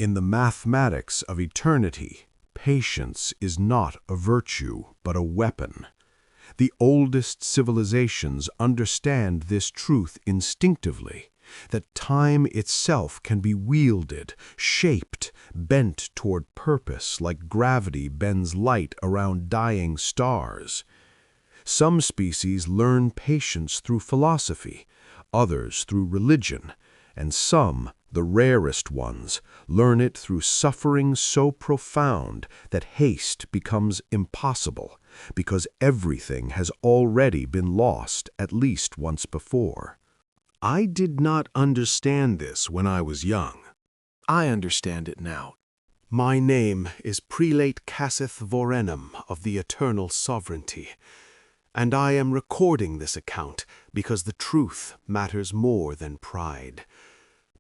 In the mathematics of eternity, patience is not a virtue, but a weapon. The oldest civilizations understand this truth instinctively, that time itself can be wielded, shaped, bent toward purpose like gravity bends light around dying stars. Some species learn patience through philosophy, others through religion, and some, the rarest ones, learn it through suffering so profound that haste becomes impossible, because everything has already been lost at least once before. I did not understand this when I was young. I understand it now. My name is Prelate Cassith Vorenum of the Eternal Sovereignty, and I am recording this account because the truth matters more than pride.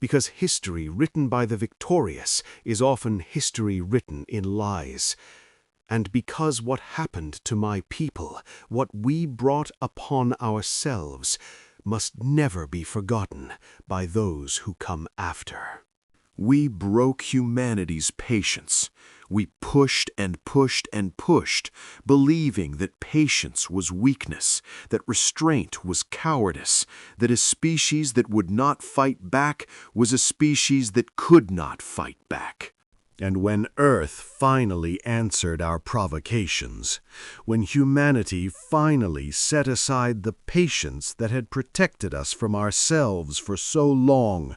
Because history written by the victorious is often history written in lies. And because what happened to my people, what we brought upon ourselves, must never be forgotten by those who come after. We broke humanity's patience. We pushed and pushed and pushed, believing that patience was weakness, that restraint was cowardice, that a species that would not fight back was a species that could not fight back. And when Earth finally answered our provocations, when humanity finally set aside the patience that had protected us from ourselves for so long,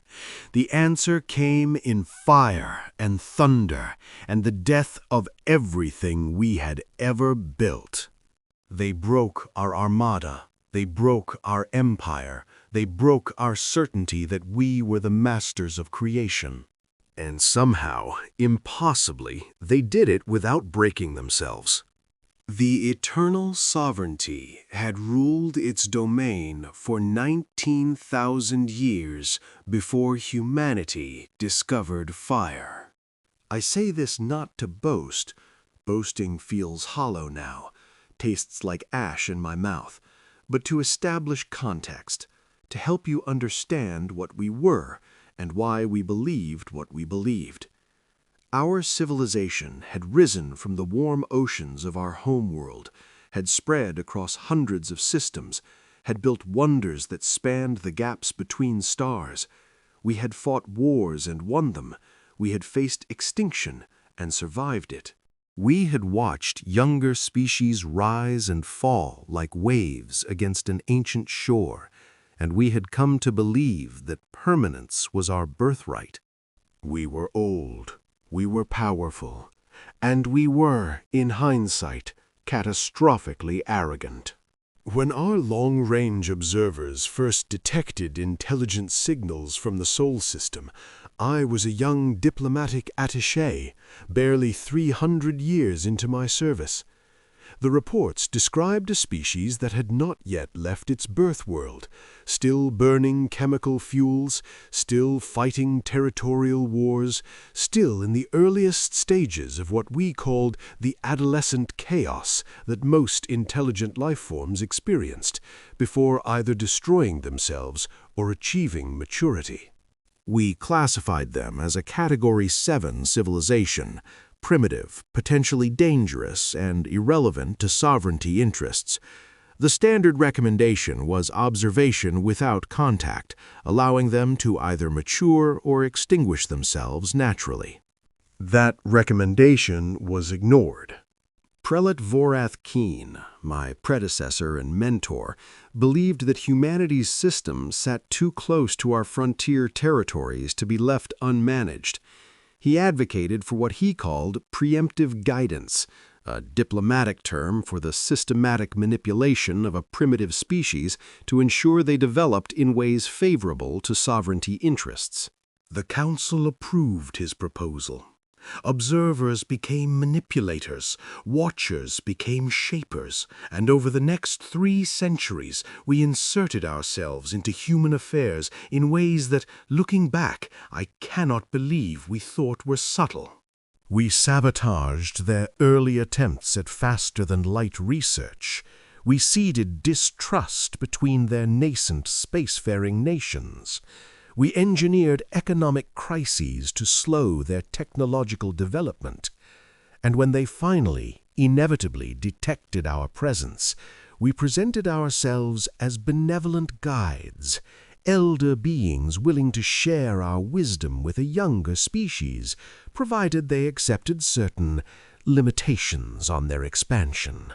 the answer came in fire and thunder and the death of everything we had ever built. They broke our Armada. They broke our empire. They broke our certainty that we were the masters of creation. And somehow, impossibly, they did it without breaking themselves. The Eternal Sovereignty had ruled its domain for 19,000 years before humanity discovered fire. I say this not to boast. Boasting feels hollow now, tastes like ash in my mouth, but to establish context, to help you understand what we were, and why we believed what we believed. Our civilization had risen from the warm oceans of our homeworld, had spread across hundreds of systems, had built wonders that spanned the gaps between stars. We had fought wars and won them. We had faced extinction and survived it. We had watched younger species rise and fall like waves against an ancient shore, and we had come to believe that permanence was our birthright. We were old, we were powerful, and we were, in hindsight, catastrophically arrogant. When our long-range observers first detected intelligent signals from the Sol system, I was a young diplomatic attaché, barely 300 years into my service. The reports described a species that had not yet left its birth world, still burning chemical fuels, still fighting territorial wars, still in the earliest stages of what we called the adolescent chaos that most intelligent life forms experienced, before either destroying themselves or achieving maturity. We classified them as a Category 7 civilization, primitive, potentially dangerous, and irrelevant to sovereignty interests. The standard recommendation was observation without contact, allowing them to either mature or extinguish themselves naturally. That recommendation was ignored. Prelate Vorath Keen, my predecessor and mentor, believed that humanity's system sat too close to our frontier territories to be left unmanaged. He advocated for what he called preemptive guidance, a diplomatic term for the systematic manipulation of a primitive species to ensure they developed in ways favorable to sovereignty interests. The Council approved his proposal. Observers became manipulators, watchers became shapers, and over the next 3 centuries we inserted ourselves into human affairs in ways that, looking back, I cannot believe we thought were subtle. We sabotaged their early attempts at faster-than-light research. We seeded distrust between their nascent spacefaring nations. We engineered economic crises to slow their technological development. And when they finally, inevitably detected our presence, we presented ourselves as benevolent guides, elder beings willing to share our wisdom with a younger species, provided they accepted certain limitations on their expansion.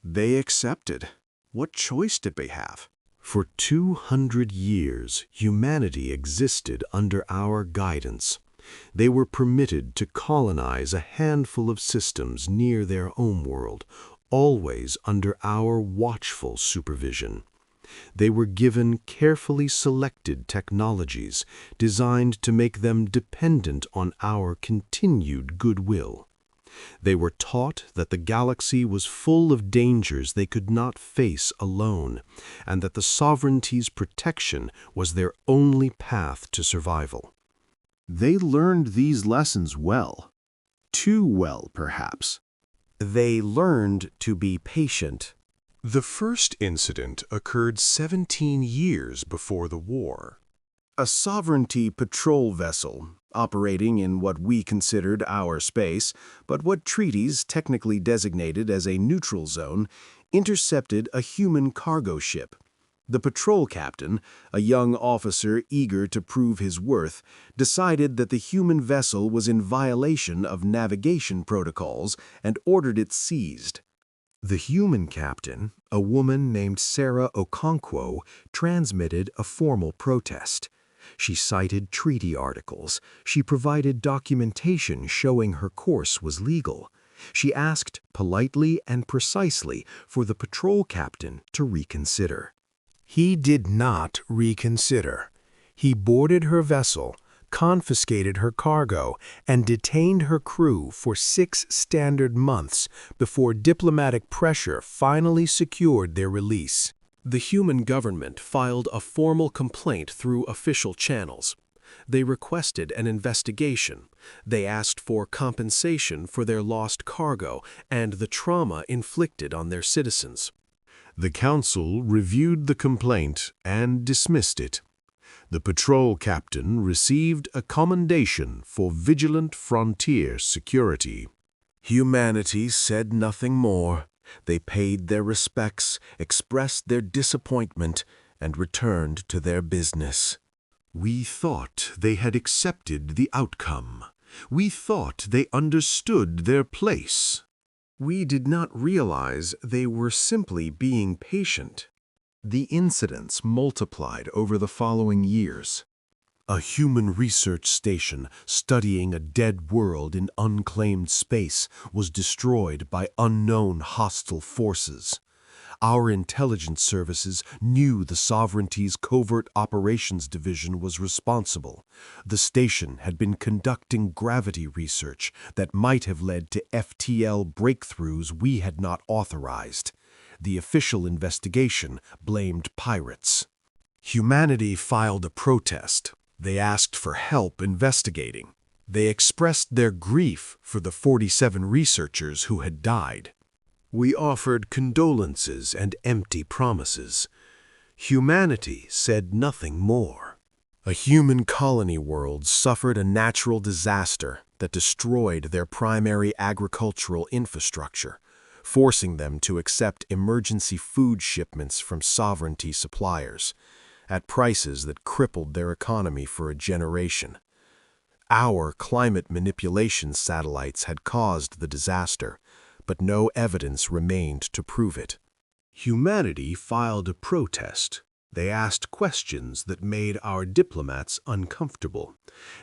They accepted. What choice did they have? For 200 years, humanity existed under our guidance. They were permitted to colonize a handful of systems near their homeworld, always under our watchful supervision. They were given carefully selected technologies designed to make them dependent on our continued goodwill. They were taught that the galaxy was full of dangers they could not face alone, and that the sovereignty's protection was their only path to survival. They learned these lessons well. Too well, perhaps. They learned to be patient. The first incident occurred 17 years before the war. A sovereignty patrol vessel, operating in what we considered our space, but what treaties technically designated as a neutral zone, intercepted a human cargo ship. The patrol captain, a young officer eager to prove his worth, decided that the human vessel was in violation of navigation protocols and ordered it seized. The human captain, a woman named Sarah Okonkwo, transmitted a formal protest. She cited treaty articles. She provided documentation showing her course was legal. She asked politely and precisely for the patrol captain to reconsider. He did not reconsider. He boarded her vessel, confiscated her cargo, and detained her crew for 6 standard months before diplomatic pressure finally secured their release. The human government filed a formal complaint through official channels. They requested an investigation. They asked for compensation for their lost cargo and the trauma inflicted on their citizens. The council reviewed the complaint and dismissed it. The patrol captain received a commendation for vigilant frontier security. Humanity said nothing more. They paid their respects, expressed their disappointment, and returned to their business. We thought they had accepted the outcome. We thought they understood their place. We did not realize they were simply being patient. The incidents multiplied over the following years. A human research station studying a dead world in unclaimed space was destroyed by unknown hostile forces. Our intelligence services knew the sovereignty's Covert Operations Division was responsible. The station had been conducting gravity research that might have led to FTL breakthroughs we had not authorized. The official investigation blamed pirates. Humanity filed a protest. They asked for help investigating. They expressed their grief for the 47 researchers who had died. We offered condolences and empty promises. Humanity said nothing more. A human colony world suffered a natural disaster that destroyed their primary agricultural infrastructure, forcing them to accept emergency food shipments from sovereignty suppliers at prices that crippled their economy for a generation. Our climate manipulation satellites had caused the disaster, but no evidence remained to prove it. Humanity filed a protest. They asked questions that made our diplomats uncomfortable.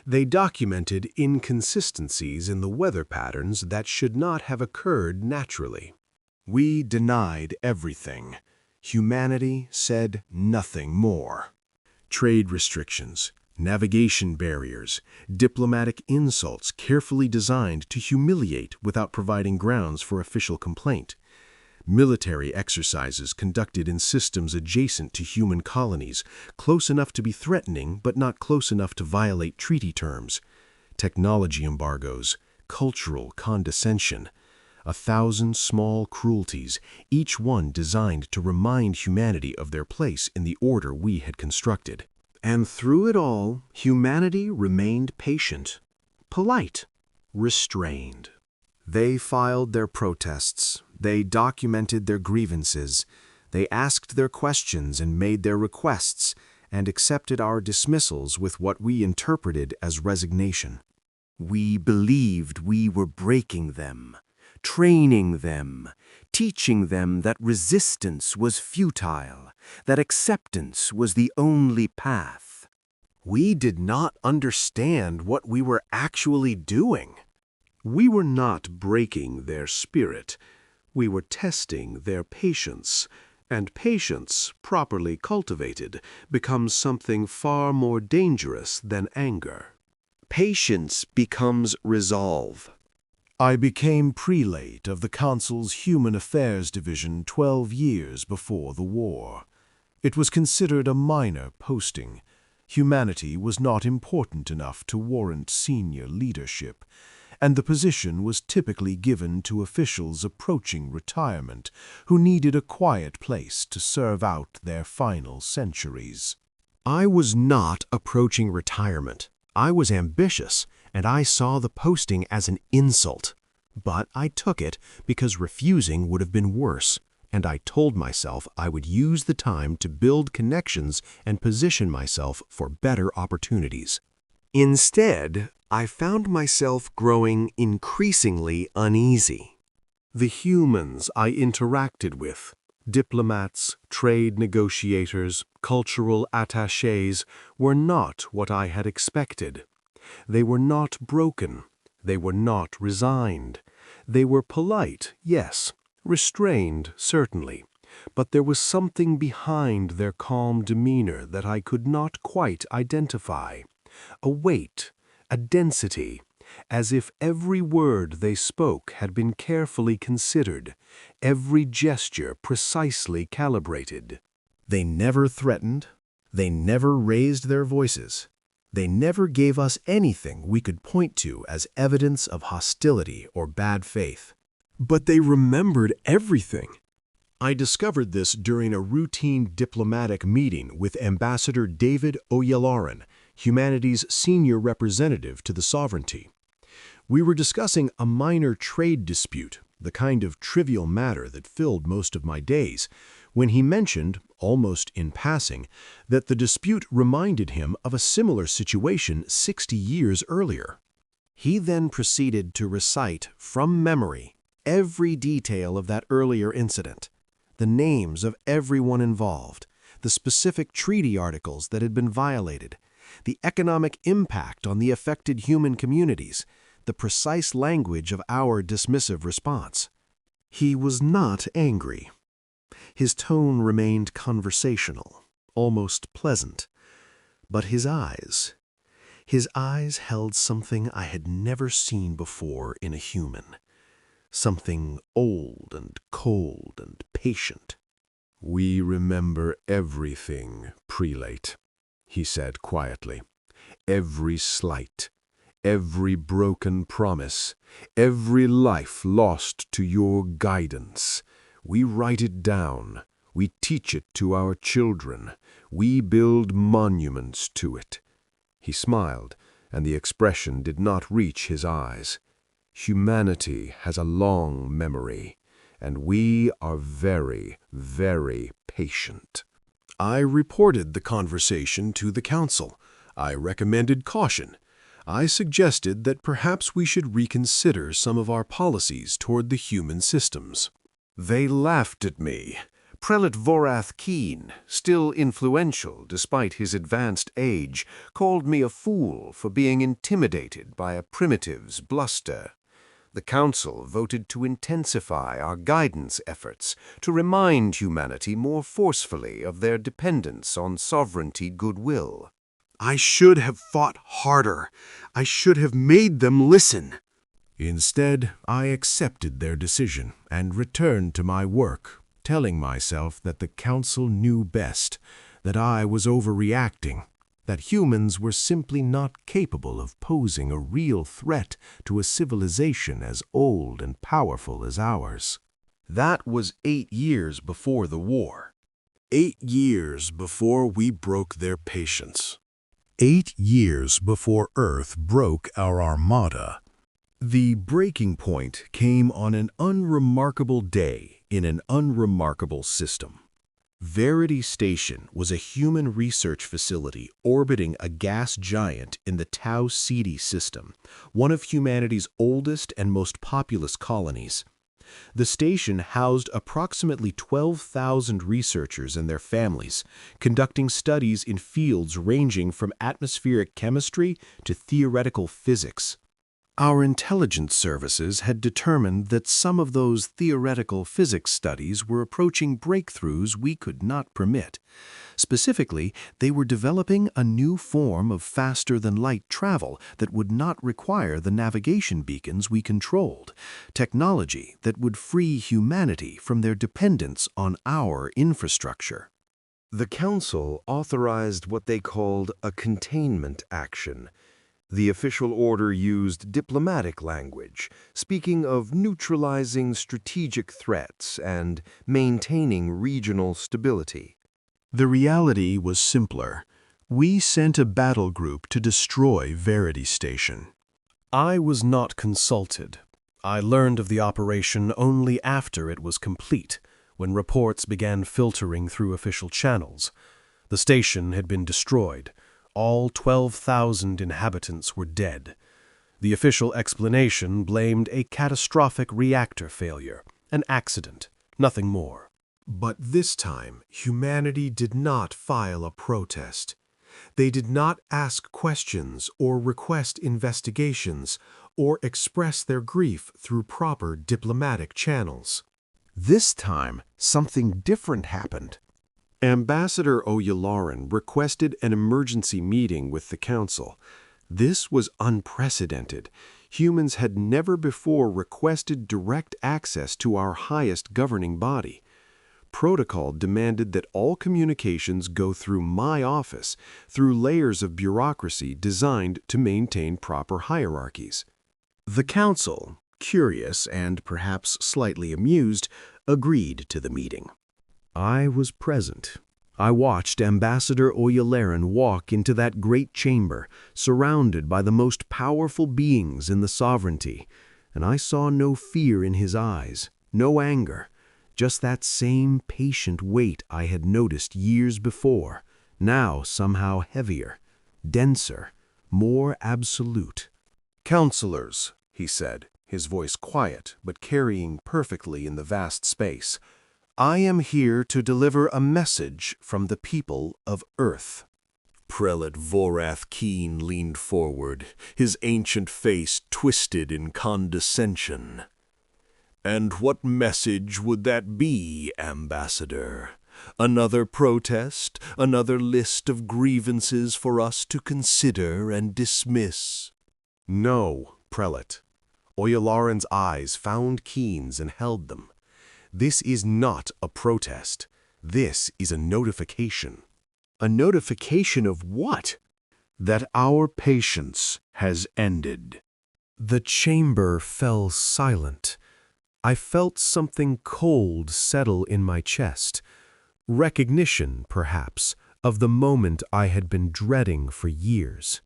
They documented inconsistencies in the weather patterns that should not have occurred naturally. We denied everything. Humanity said nothing more. Trade restrictions, navigation barriers, diplomatic insults carefully designed to humiliate without providing grounds for official complaint. Military exercises conducted in systems adjacent to human colonies, close enough to be threatening but not close enough to violate treaty terms. Technology embargoes, cultural condescension. 1,000 small cruelties, each one designed to remind humanity of their place in the order we had constructed. And through it all, humanity remained patient, polite, restrained. They filed their protests, they documented their grievances, they asked their questions and made their requests, and accepted our dismissals with what we interpreted as resignation. We believed we were breaking them, training them, teaching them that resistance was futile, that acceptance was the only path. We did not understand what we were actually doing. We were not breaking their spirit. We were testing their patience, and patience, properly cultivated, becomes something far more dangerous than anger. Patience becomes resolve. I became prelate of the Council's Human Affairs Division 12 years before the war. It was considered a minor posting. Humanity was not important enough to warrant senior leadership, and the position was typically given to officials approaching retirement who needed a quiet place to serve out their final centuries. I was not approaching retirement. I was ambitious, and I saw the posting as an insult. But I took it because refusing would have been worse, and I told myself I would use the time to build connections and position myself for better opportunities. Instead, I found myself growing increasingly uneasy. The humans I interacted with, diplomats, trade negotiators, cultural attachés, were not what I had expected. They were not broken. They were not resigned. They were polite, yes, restrained, certainly, but there was something behind their calm demeanor that I could not quite identify. A weight, a density, as if every word they spoke had been carefully considered, every gesture precisely calibrated. They never threatened. They never raised their voices. They never gave us anything we could point to as evidence of hostility or bad faith. But they remembered everything. I discovered this during a routine diplomatic meeting with Ambassador David Oyalaran, humanity's senior representative to the sovereignty. We were discussing a minor trade dispute, the kind of trivial matter that filled most of my days, when he mentioned, almost in passing, that the dispute reminded him of a similar situation 60 years earlier. He then proceeded to recite, from memory, every detail of that earlier incident, the names of everyone involved, the specific treaty articles that had been violated, the economic impact on the affected human communities, the precise language of our dismissive response. He was not angry. His tone remained conversational, almost pleasant. But his eyes held something I had never seen before in a human. Something old and cold and patient. "We remember everything, prelate," he said quietly. "Every slight, every broken promise, every life lost to your guidance. We write it down. We teach it to our children. We build monuments to it." He smiled, and the expression did not reach his eyes. "Humanity has a long memory, and we are very, very patient." I reported the conversation to the council. I recommended caution. I suggested that perhaps we should reconsider some of our policies toward the human systems. They laughed at me. Prelate Vorn'kai, still influential despite his advanced age, called me a fool for being intimidated by a primitive's bluster. The council voted to intensify our guidance efforts, to remind humanity more forcefully of their dependence on sovereignty goodwill. I should have fought harder. I should have made them listen. Instead, I accepted their decision and returned to my work, telling myself that the council knew best, that I was overreacting, that humans were simply not capable of posing a real threat to a civilization as old and powerful as ours. That was 8 years before the war. 8 years before we broke their patience. 8 years before Earth broke our Armada. The breaking point came on an unremarkable day in an unremarkable system. Verity Station was a human research facility orbiting a gas giant in the Tau Ceti system, one of humanity's oldest and most populous colonies. The station housed approximately 12,000 researchers and their families, conducting studies in fields ranging from atmospheric chemistry to theoretical physics. Our intelligence services had determined that some of those theoretical physics studies were approaching breakthroughs we could not permit. Specifically, they were developing a new form of faster-than-light travel that would not require the navigation beacons we controlled, technology that would free humanity from their dependence on our infrastructure. The Council authorized what they called a containment action. The official order used diplomatic language, speaking of neutralizing strategic threats and maintaining regional stability. The reality was simpler. We sent a battle group to destroy Verity Station. I was not consulted. I learned of the operation only after it was complete, when reports began filtering through official channels. The station had been destroyed. All 12,000 inhabitants were dead. The official explanation blamed a catastrophic reactor failure, an accident, nothing more. But this time, humanity did not file a protest. They did not ask questions or request investigations or express their grief through proper diplomatic channels. This time, something different happened. Ambassador Oyalaran requested an emergency meeting with the Council. This was unprecedented. Humans had never before requested direct access to our highest governing body. Protocol demanded that all communications go through my office, through layers of bureaucracy designed to maintain proper hierarchies. The Council, curious and perhaps slightly amused, agreed to the meeting. I was present. I watched Ambassador Oyalaran walk into that great chamber, surrounded by the most powerful beings in the sovereignty, and I saw no fear in his eyes, no anger, just that same patient weight I had noticed years before, now somehow heavier, denser, more absolute. "Counselors," he said, his voice quiet but carrying perfectly in the vast space, "I am here to deliver a message from the people of Earth." Prelate Vorath Keen leaned forward, his ancient face twisted in condescension. "And what message would that be, Ambassador? Another protest? Another list of grievances for us to consider and dismiss?" "No, Prelate." Oyalaran's eyes found Keen's and held them. "This is not a protest. This is a notification." A notification of what? That our patience has ended. The chamber fell silent. I felt something cold settle in my chest. Recognition, perhaps, of the moment I had been dreading for years.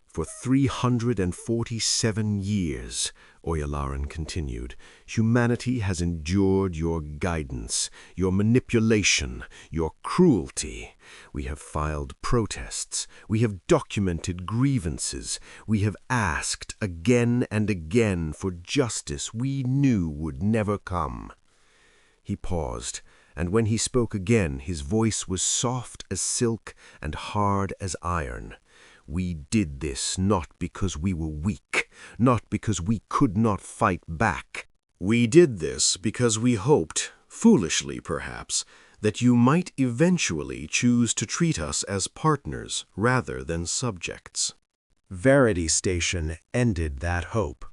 "For 347 years," Oyalaran continued, "humanity has endured your guidance, your manipulation, your cruelty. We have filed protests. We have documented grievances. We have asked again and again for justice we knew would never come." He paused, and when he spoke again, his voice was soft as silk and hard as iron. "We did this not because we were weak, not because we could not fight back. We did this because we hoped, foolishly perhaps, that you might eventually choose to treat us as partners rather than subjects." Verity Station ended that hope.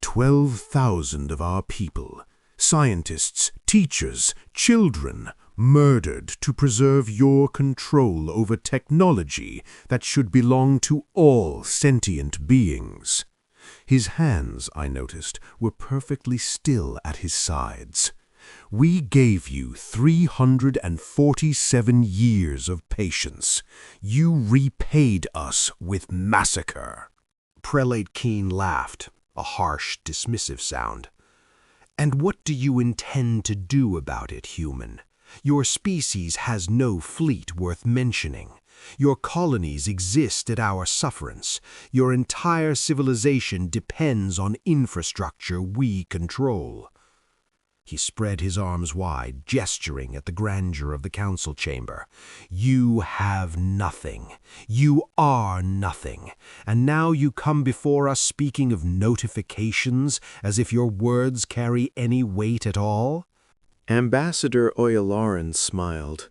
12,000 of our people, scientists, teachers, children, murdered to preserve your control over technology that should belong to all sentient beings. His hands, I noticed, were perfectly still at his sides. We gave you 347 years of patience. You repaid us with massacre." Prelate Keen laughed, a harsh, dismissive sound. "And what do you intend to do about it, human? Your species has no fleet worth mentioning. Your colonies exist at our sufferance. Your entire civilization depends on infrastructure we control." He spread his arms wide, gesturing at the grandeur of the council chamber. "You have nothing. You are nothing. And now you come before us speaking of notifications, as if your words carry any weight at all?" Ambassador Oyalaran smiled.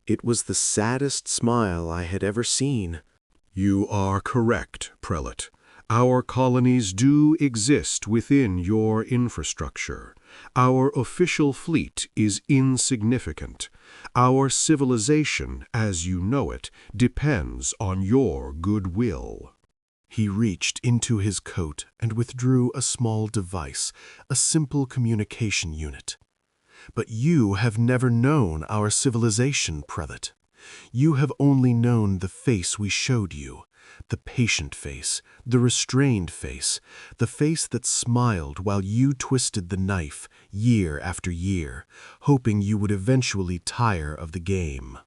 It was the saddest smile I had ever seen. "You are correct, Prelate. Our colonies do exist within your infrastructure. Our official fleet is insignificant. Our civilization, as you know it, depends on your goodwill." He reached into his coat and withdrew a small device, a simple communication unit. "But you have never known our civilization, Prelate. You have only known the face we showed you. The patient face, the restrained face, the face that smiled while you twisted the knife year after year, hoping you would eventually tire of the game."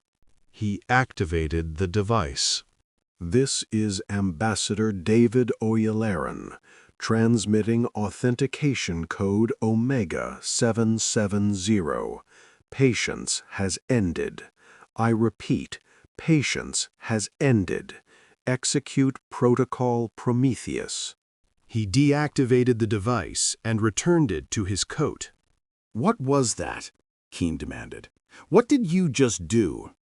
He activated the device. "This is Ambassador David Oyalaran, transmitting authentication code Omega 770. Patience has ended. I repeat, patience has ended. Execute Protocol Prometheus." He deactivated the device and returned it to his coat. "What was that?" Keen demanded. "What did you just do?"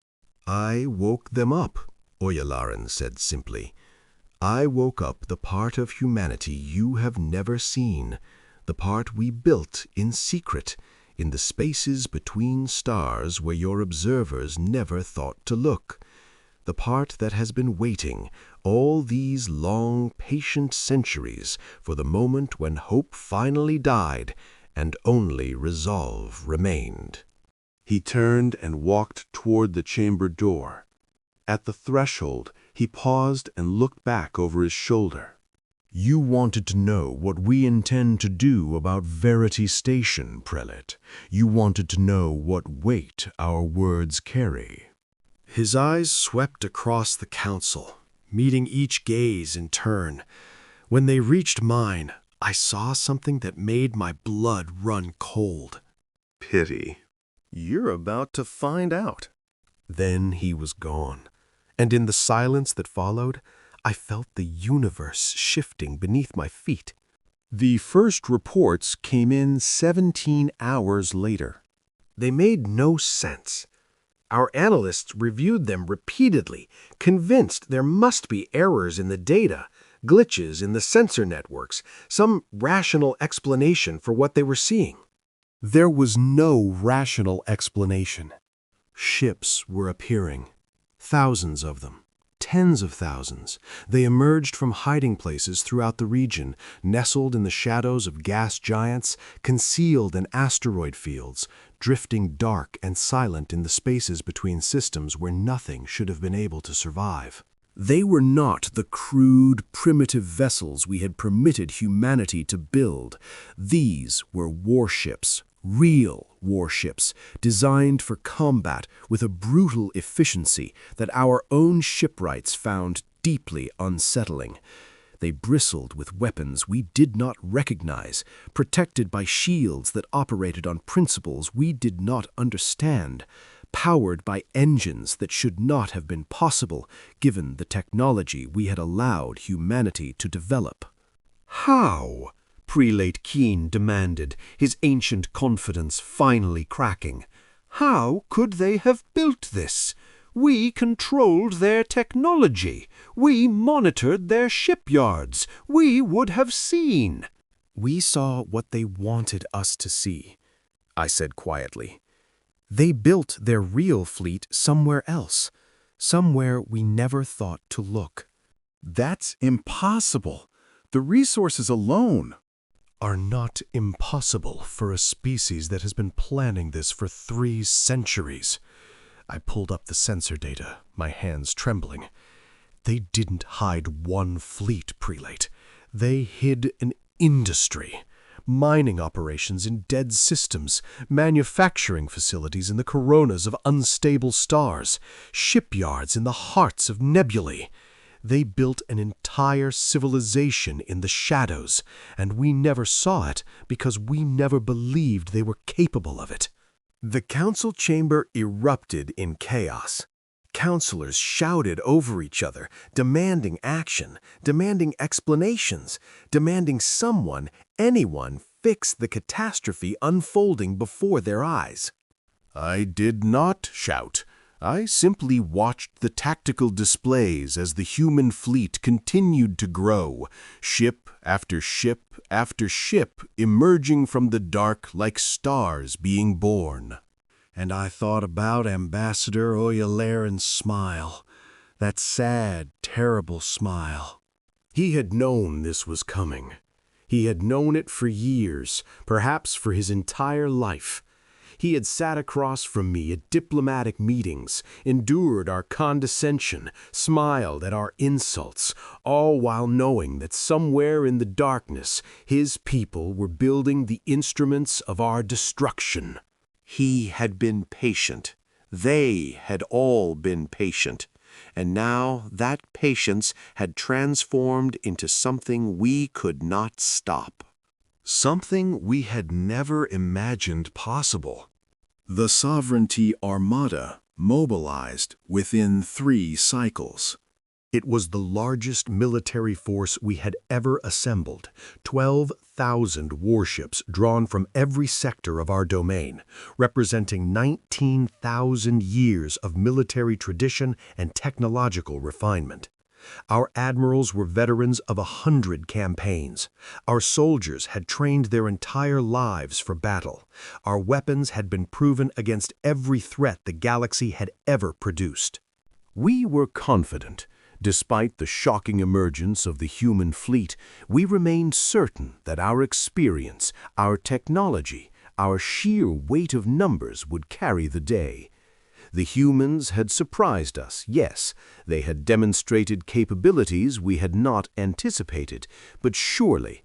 "I woke them up," Oyalaran said simply. "I woke up the part of humanity you have never seen, the part we built in secret, in the spaces between stars where your observers never thought to look. The part that has been waiting all these long, patient centuries for the moment when hope finally died and only resolve remained." He turned and walked toward the chamber door. At the threshold, he paused and looked back over his shoulder. "You wanted to know what we intend to do about Verity Station, Prelate. You wanted to know what weight our words carry." His eyes swept across the council, meeting each gaze in turn. When they reached mine, I saw something that made my blood run cold. Pity. You're about to find out. Then he was gone, and in the silence that followed, I felt the universe shifting beneath my feet. The first reports came in 17 hours later. They made no sense. Our analysts reviewed them repeatedly, convinced there must be errors in the data, glitches in the sensor networks, some rational explanation for what they were seeing. There was no rational explanation. Ships were appearing, thousands of them, tens of thousands. They emerged from hiding places throughout the region, nestled in the shadows of gas giants, concealed in asteroid fields, drifting dark and silent in the spaces between systems where nothing should have been able to survive. They were not the crude, primitive vessels we had permitted humanity to build. These were warships, real warships, designed for combat with a brutal efficiency that our own shipwrights found deeply unsettling. They bristled with weapons we did not recognize, protected by shields that operated on principles we did not understand, powered by engines that should not have been possible given the technology we had allowed humanity to develop. "How?" Prelate Keen demanded, his ancient confidence finally cracking. "How could they have built this? We controlled their technology. We monitored their shipyards. We would have seen." "We saw what they wanted us to see," I said quietly. "They built their real fleet somewhere else, somewhere we never thought to look." "That's impossible. The resources alone." are not impossible for a species that has been planning this for 3 centuries. I pulled up the sensor data, my hands trembling. They didn't hide one fleet, prelate. They hid an industry. Mining operations in dead systems, manufacturing facilities in the coronas of unstable stars, shipyards in the hearts of nebulae. They built an entire civilization in the shadows, and we never saw it because we never believed they were capable of it. The council chamber erupted in chaos. Counselors shouted over each other, demanding action, demanding explanations, demanding anyone, fix the catastrophe unfolding before their eyes. I did not shout. I simply watched the tactical displays as the human fleet continued to grow, ship after ship after ship emerging from the dark like stars being born. And I thought about Ambassador Oyalaran's smile, that sad, terrible smile. He had known this was coming. He had known it for years, perhaps for his entire life. He had sat across from me at diplomatic meetings, endured our condescension, smiled at our insults, all while knowing that somewhere in the darkness his people were building the instruments of our destruction. He had been patient. They had all been patient. And now that patience had transformed into something we could not stop. Something we had never imagined possible. The Sovereignty Armada mobilized within 3 cycles. It was the largest military force we had ever assembled, 12,000 warships drawn from every sector of our domain, representing 19,000 years of military tradition and technological refinement. Our admirals were veterans of 100 campaigns. Our soldiers had trained their entire lives for battle. Our weapons had been proven against every threat the galaxy had ever produced. We were confident. Despite the shocking emergence of the human fleet, we remained certain that our experience, our technology, our sheer weight of numbers would carry the day. The humans had surprised us, yes. They had demonstrated capabilities we had not anticipated, but surely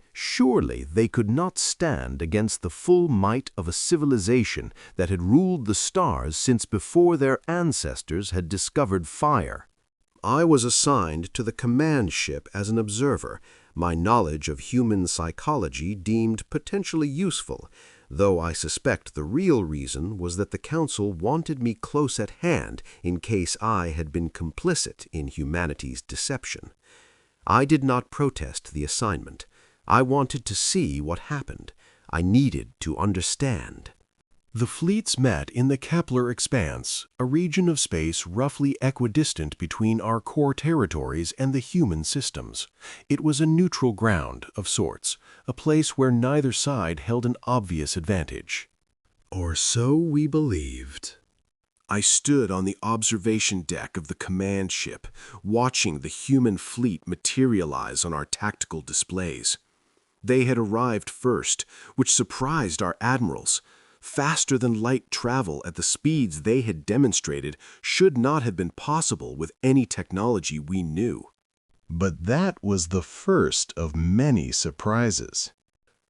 they could not stand against the full might of a civilization that had ruled the stars since before their ancestors had discovered fire. I was assigned to the command ship as an observer, my knowledge of human psychology deemed potentially useful, though I suspect the real reason was that the Council wanted me close at hand in case I had been complicit in humanity's deception. I did not protest the assignment. I wanted to see what happened. I needed to understand. The fleets met in the Kepler Expanse, a region of space roughly equidistant between our core territories and the human systems. It was a neutral ground, of sorts, a place where neither side held an obvious advantage. Or so we believed. I stood on the observation deck of the command ship, watching the human fleet materialize on our tactical displays. They had arrived first, which surprised our admirals. Faster than light travel at the speeds they had demonstrated should not have been possible with any technology we knew. But that was the first of many surprises.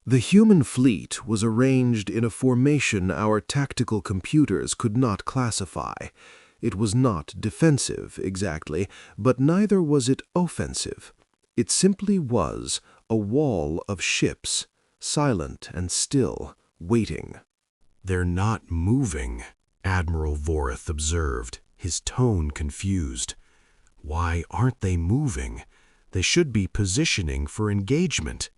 The human fleet was arranged in a formation our tactical computers could not classify. It was not defensive, exactly, but neither was it offensive. It simply was a wall of ships, silent and still, waiting. "They're not moving," Admiral Voreth observed, his tone confused. "Why aren't they moving? They should be positioning for engagement."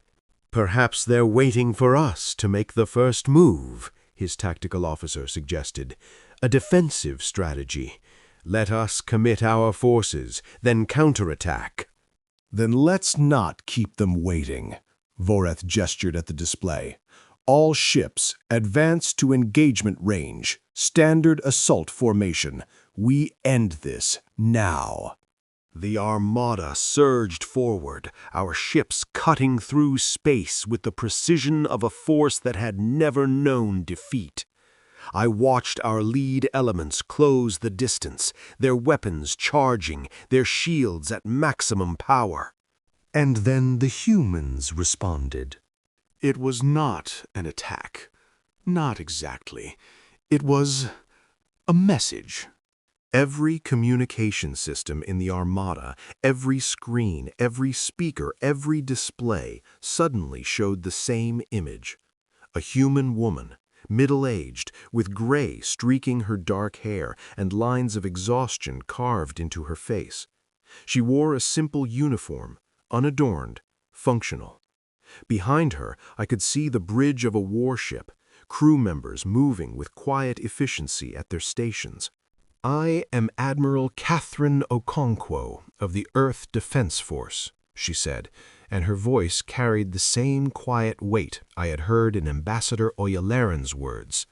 "Perhaps they're waiting for us to make the first move," his tactical officer suggested. "A defensive strategy. Let us commit our forces, then counterattack." "Then let's not keep them waiting," Voreth gestured at the display. "All ships, advance to engagement range. Standard assault formation. We end this now." The Armada surged forward, our ships cutting through space with the precision of a force that had never known defeat. I watched our lead elements close the distance, their weapons charging, their shields at maximum power. And then the humans responded. It was not an attack. Not exactly. It was a message. Every communication system in the Armada, every screen, every speaker, every display suddenly showed the same image. A human woman, middle-aged, with gray streaking her dark hair and lines of exhaustion carved into her face. She wore a simple uniform, unadorned, functional. Behind her, I could see the bridge of a warship, crew members moving with quiet efficiency at their stations. "I am Admiral Catherine Okonkwo of the Earth Defense Force," she said, and her voice carried the same quiet weight I had heard in Ambassador Oyalaran's words.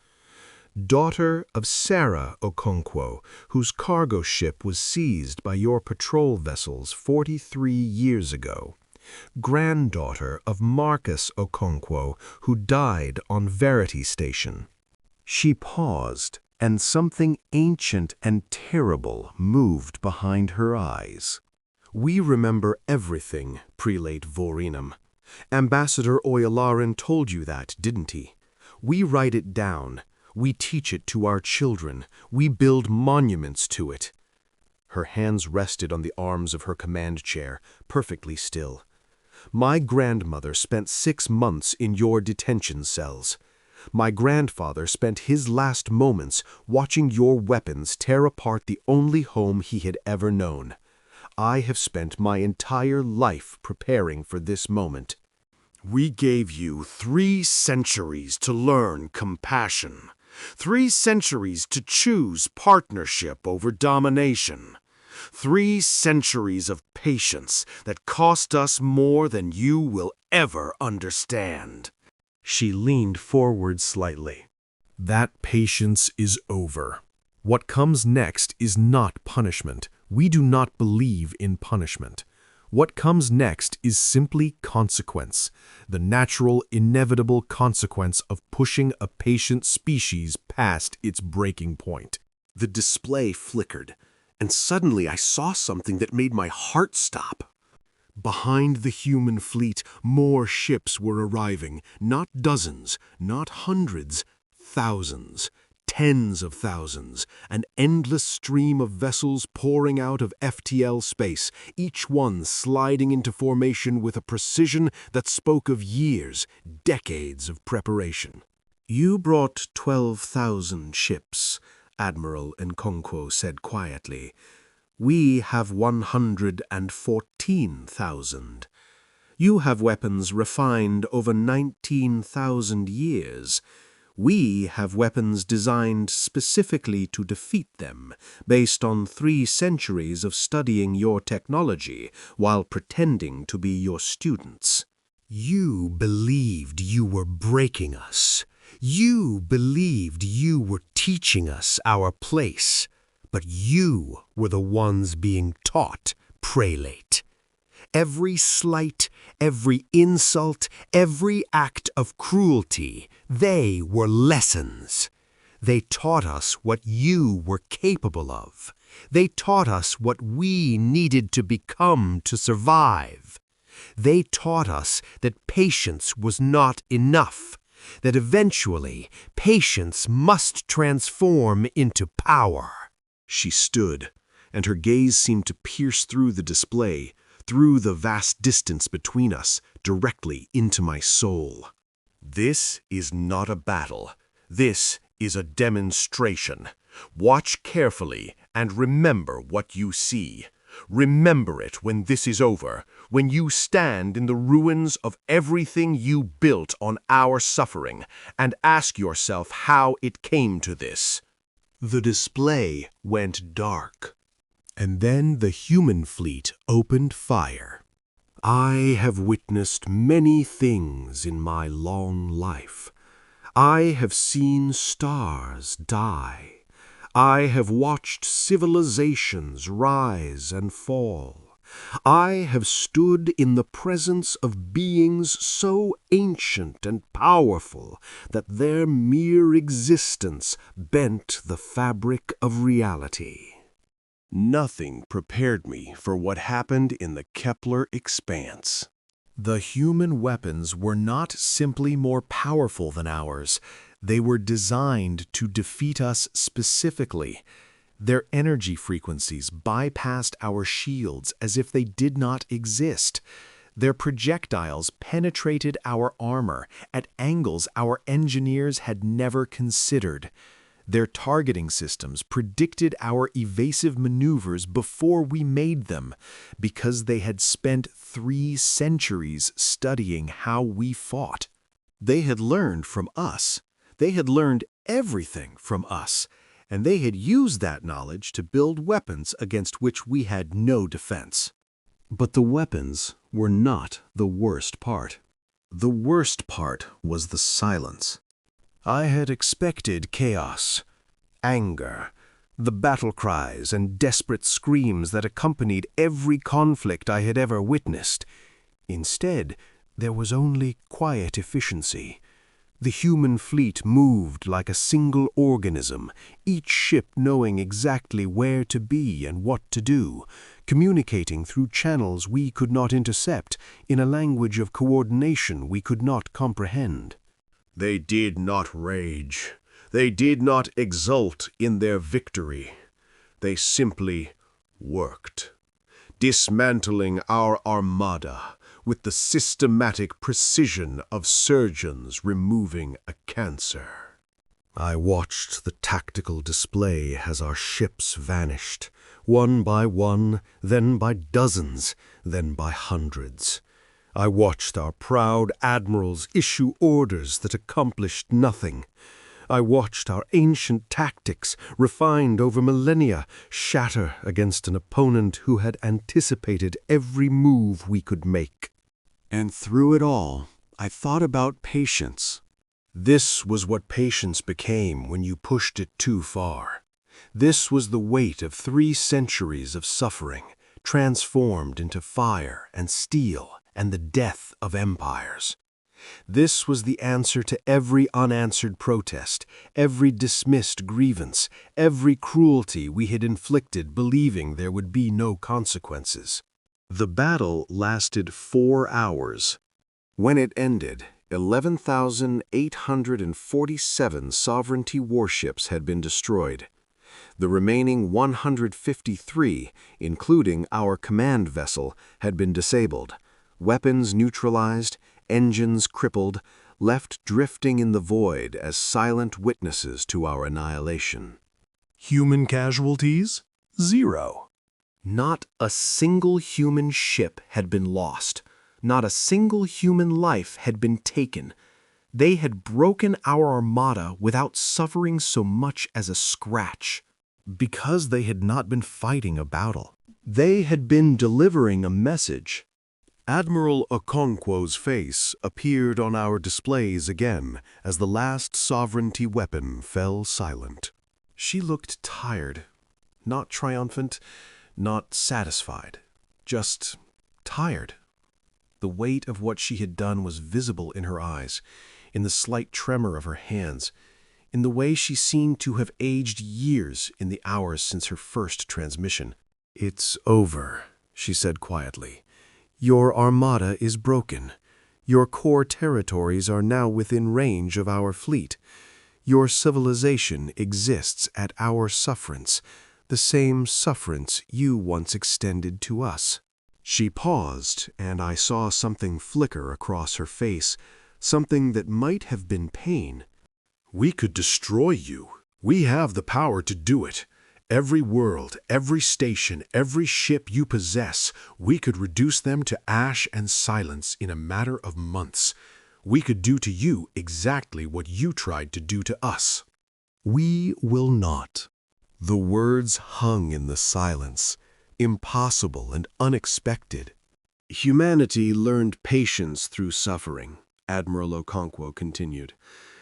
"Daughter of Sarah Okonkwo, whose cargo ship was seized by your patrol vessels 43 years ago. Granddaughter of Marcus Okonkwo, who died on Verity Station." She paused, and something ancient and terrible moved behind her eyes. "We remember everything, Prelate Vorenum. Ambassador Oyalaran told you that, didn't he? We write it down. We teach it to our children. We build monuments to it." Her hands rested on the arms of her command chair, perfectly still. "My grandmother spent 6 months in your detention cells. My grandfather spent his last moments watching your weapons tear apart the only home he had ever known. I have spent my entire life preparing for this moment." We gave you 3 centuries to learn compassion, 3 centuries to choose partnership over domination, 3 centuries of patience that cost us more than you will ever understand. She leaned forward slightly. "That patience is over. What comes next is not punishment. We do not believe in punishment. What comes next is simply consequence, the natural, inevitable consequence of pushing a patient species past its breaking point." The display flickered, and suddenly I saw something that made my heart stop. Behind the human fleet, more ships were arriving, not dozens, not hundreds, thousands, tens of thousands, an endless stream of vessels pouring out of FTL space, each one sliding into formation with a precision that spoke of years, decades of preparation. "You brought 12,000 ships," Admiral Nkonkwo said quietly. "We have 114,000. You have weapons refined over 19,000 years. We have weapons designed specifically to defeat them, based on 3 centuries of studying your technology while pretending to be your students." "You believed you were breaking us. You believed you were teaching us our place. But you were the ones being taught, Prelate. Every slight, every insult, every act of cruelty, they were lessons. They taught us what you were capable of. They taught us what we needed to become to survive. They taught us that patience was not enough, that eventually patience must transform into power." She stood, and her gaze seemed to pierce through the display, through the vast distance between us, directly into my soul. "This is not a battle. This is a demonstration. Watch carefully and remember what you see. Remember it when this is over, when you stand in the ruins of everything you built on our suffering, and ask yourself how it came to this." The display went dark, and then the human fleet opened fire. I have witnessed many things in my long life. I have seen stars die. I have watched civilizations rise and fall. I have stood in the presence of beings so ancient and powerful that their mere existence bent the fabric of reality. Nothing prepared me for what happened in the Kepler expanse. The human weapons were not simply more powerful than ours. They were designed to defeat us specifically. Their energy frequencies bypassed our shields as if they did not exist. Their projectiles penetrated our armor at angles our engineers had never considered. Their targeting systems predicted our evasive maneuvers before we made them, because they had spent 3 centuries studying how we fought. They had learned from us. They had learned everything from us, and they had used that knowledge to build weapons against which we had no defense. But the weapons were not the worst part. The worst part was the silence. I had expected chaos, anger, the battle cries and desperate screams that accompanied every conflict I had ever witnessed. Instead, there was only quiet efficiency. The human fleet moved like a single organism, each ship knowing exactly where to be and what to do, communicating through channels we could not intercept, in a language of coordination we could not comprehend. They did not rage. They did not exult in their victory. They simply worked, dismantling our Armada with the systematic precision of surgeons removing a cancer. I watched the tactical display as our ships vanished, one by one, then by dozens, then by hundreds. I watched our proud admirals issue orders that accomplished nothing. I watched our ancient tactics, refined over millennia, shatter against an opponent who had anticipated every move we could make. And through it all, I thought about patience. This was what patience became when you pushed it too far. This was the weight of 3 centuries of suffering, transformed into fire and steel and the death of empires. This was the answer to every unanswered protest, every dismissed grievance, every cruelty we had inflicted believing there would be no consequences. The battle lasted 4 hours. When it ended, 11,847 sovereignty warships had been destroyed. The remaining 153, including our command vessel, had been disabled, weapons neutralized, engines crippled, left drifting in the void as silent witnesses to our annihilation. Human casualties? 0. Not a single human ship had been lost. Not a single human life had been taken. They had broken our Armada without suffering so much as a scratch. Because they had not been fighting a battle. They had been delivering a message. Admiral Okonkwo's face appeared on our displays again as the last sovereignty weapon fell silent. She looked tired, not triumphant, not satisfied, just tired. The weight of what she had done was visible in her eyes, in the slight tremor of her hands, in the way she seemed to have aged years in the hours since her first transmission. "It's over," she said quietly. "Your Armada is broken. Your core territories are now within range of our fleet. Your civilization exists at our sufferance, the same sufferance you once extended to us." She paused, and I saw something flicker across her face, something that might have been pain. "We could destroy you. We have the power to do it. Every world, every station, every ship you possess, we could reduce them to ash and silence in a matter of months. We could do to you exactly what you tried to do to us." "We will not." The words hung in the silence, impossible and unexpected. "Humanity learned patience through suffering," Admiral Okonkwo continued.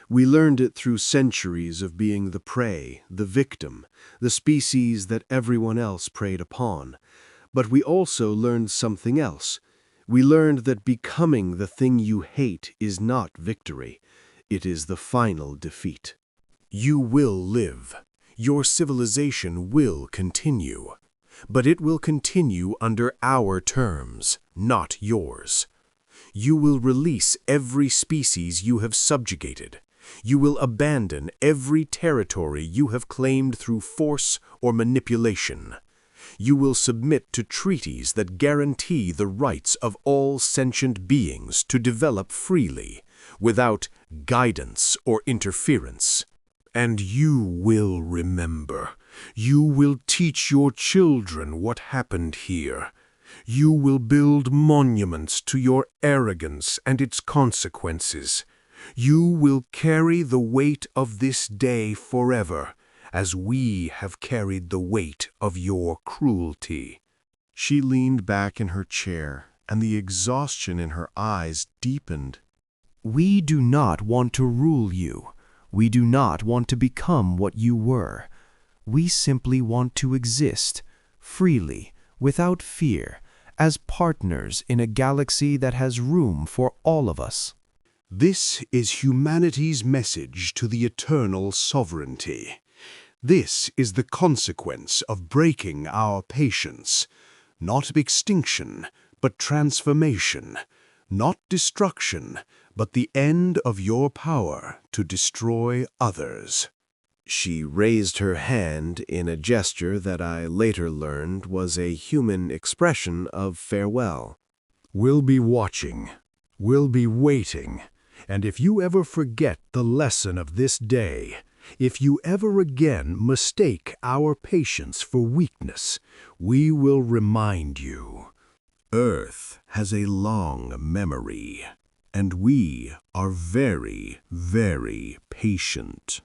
We learned it through centuries of being the prey, the victim, the species that everyone else preyed upon. But we also learned something else. We learned that becoming the thing you hate is not victory. It is the final defeat. You will live. Your civilization will continue. But it will continue under our terms, not yours. You will release every species you have subjugated. You will abandon every territory you have claimed through force or manipulation. You will submit to treaties that guarantee the rights of all sentient beings to develop freely, without guidance or interference. And you will remember. You will teach your children what happened here. You will build monuments to your arrogance and its consequences. You will carry the weight of this day forever, as we have carried the weight of your cruelty." She leaned back in her chair, and the exhaustion in her eyes deepened. We do not want to rule you. We do not want to become what you were. We simply want to exist, freely, without fear, as partners in a galaxy that has room for all of us. This is humanity's message to the eternal sovereignty. This is the consequence of breaking our patience. Not extinction, but transformation. Not destruction, but the end of your power to destroy others. She raised her hand in a gesture that I later learned was a human expression of farewell. We'll be watching. We'll be waiting. And if you ever forget the lesson of this day, if you ever again mistake our patience for weakness, we will remind you. Earth has a long memory, and we are very, very patient.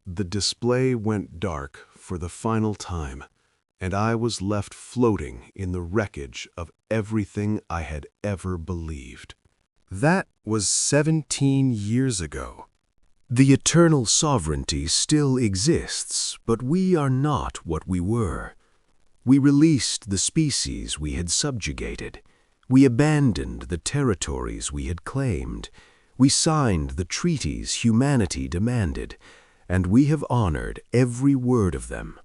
The display went dark for the final time, and I was left floating in the wreckage of everything I had ever believed. That was 17 years ago. The eternal sovereignty still exists, but we are not what we were. We released the species we had subjugated. We abandoned the territories we had claimed. We signed the treaties humanity demanded, and we have honored every word of them.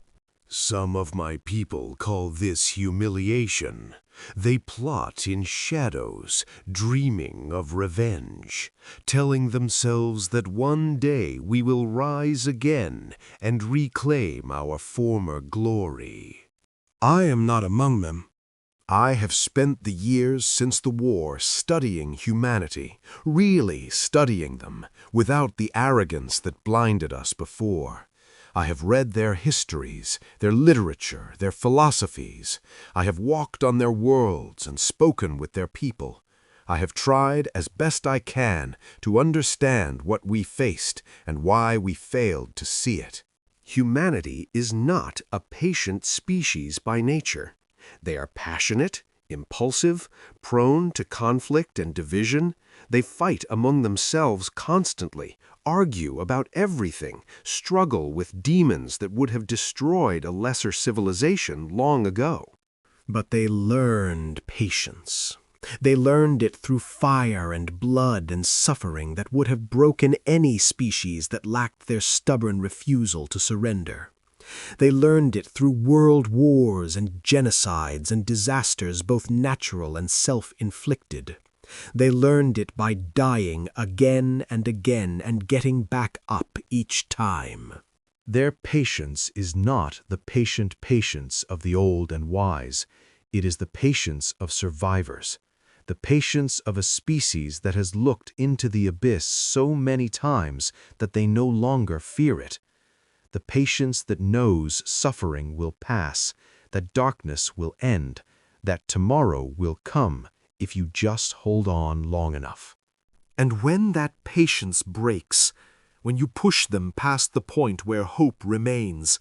Some of my people call this humiliation. They plot in shadows, dreaming of revenge, telling themselves that one day we will rise again and reclaim our former glory. I am not among them. I have spent the years since the war studying humanity, really studying them, without the arrogance that blinded us before. I have read their histories, their literature, their philosophies. I have walked on their worlds and spoken with their people. I have tried as best I can to understand what we faced and why we failed to see it. Humanity is not a patient species by nature. They are passionate, impulsive, prone to conflict and division. They fight among themselves constantly, argue about everything, struggle with demons that would have destroyed a lesser civilization long ago. But they learned patience. They learned it through fire and blood and suffering that would have broken any species that lacked their stubborn refusal to surrender. They learned it through world wars and genocides and disasters both natural and self-inflicted. They learned it by dying again and again and getting back up each time. Their patience is not the patient patience of the old and wise. It is the patience of survivors, the patience of a species that has looked into the abyss so many times that they no longer fear it. The patience that knows suffering will pass, that darkness will end, that tomorrow will come if you just hold on long enough. And when that patience breaks, when you push them past the point where hope remains,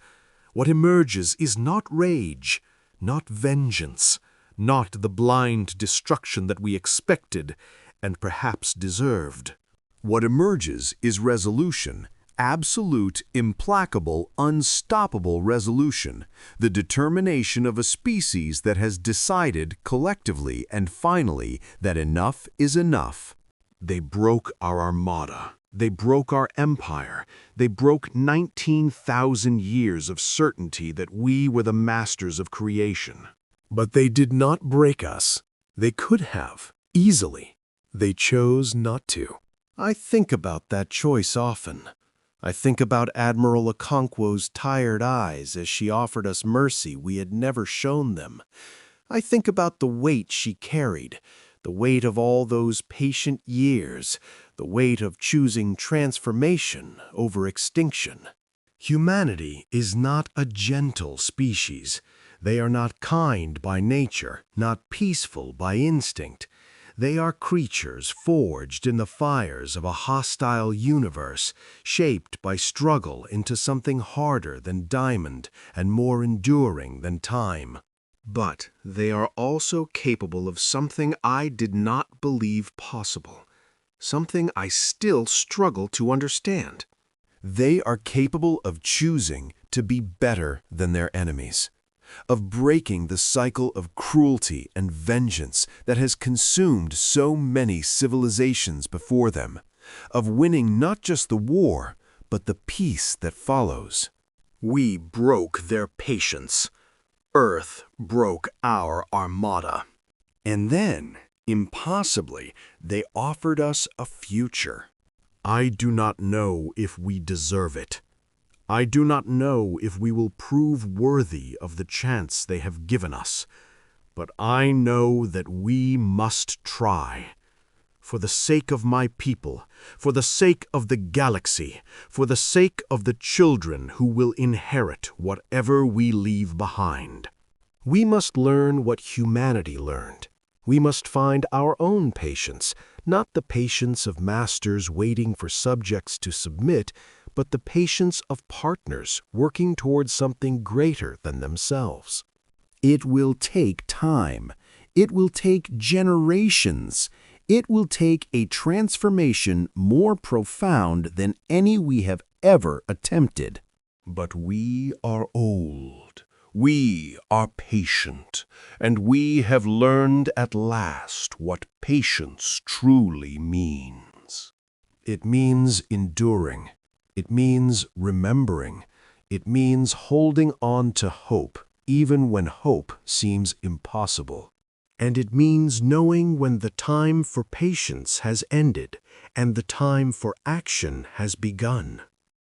what emerges is not rage, not vengeance, not the blind destruction that we expected and perhaps deserved. What emerges is resolution, absolute, implacable, unstoppable resolution, the determination of a species that has decided collectively and finally that enough is enough. They broke our Armada. They broke our empire. They broke 19,000 years of certainty that we were the masters of creation. But they did not break us. They could have, easily. They chose not to. I think about that choice often. I think about Admiral Okonkwo's tired eyes as she offered us mercy we had never shown them. I think about the weight she carried, the weight of all those patient years, the weight of choosing transformation over extinction. Humanity is not a gentle species. They are not kind by nature, not peaceful by instinct. They are creatures forged in the fires of a hostile universe, shaped by struggle into something harder than diamond and more enduring than time. But they are also capable of something I did not believe possible, something I still struggle to understand. They are capable of choosing to be better than their enemies, of breaking the cycle of cruelty and vengeance that has consumed so many civilizations before them, of winning not just the war, but the peace that follows. We broke their patience. Earth broke our Armada. And then, impossibly, they offered us a future. I do not know if we deserve it. I do not know if we will prove worthy of the chance they have given us, but I know that we must try. For the sake of my people, for the sake of the galaxy, for the sake of the children who will inherit whatever we leave behind. We must learn what humanity learned. We must find our own patience, not the patience of masters waiting for subjects to submit, but the patience of partners working towards something greater than themselves. It will take time. It will take generations. It will take a transformation more profound than any we have ever attempted. But we are old. We are patient, and we have learned at last what patience truly means. It means enduring. It means remembering. It means holding on to hope, even when hope seems impossible. And it means knowing when the time for patience has ended and the time for action has begun.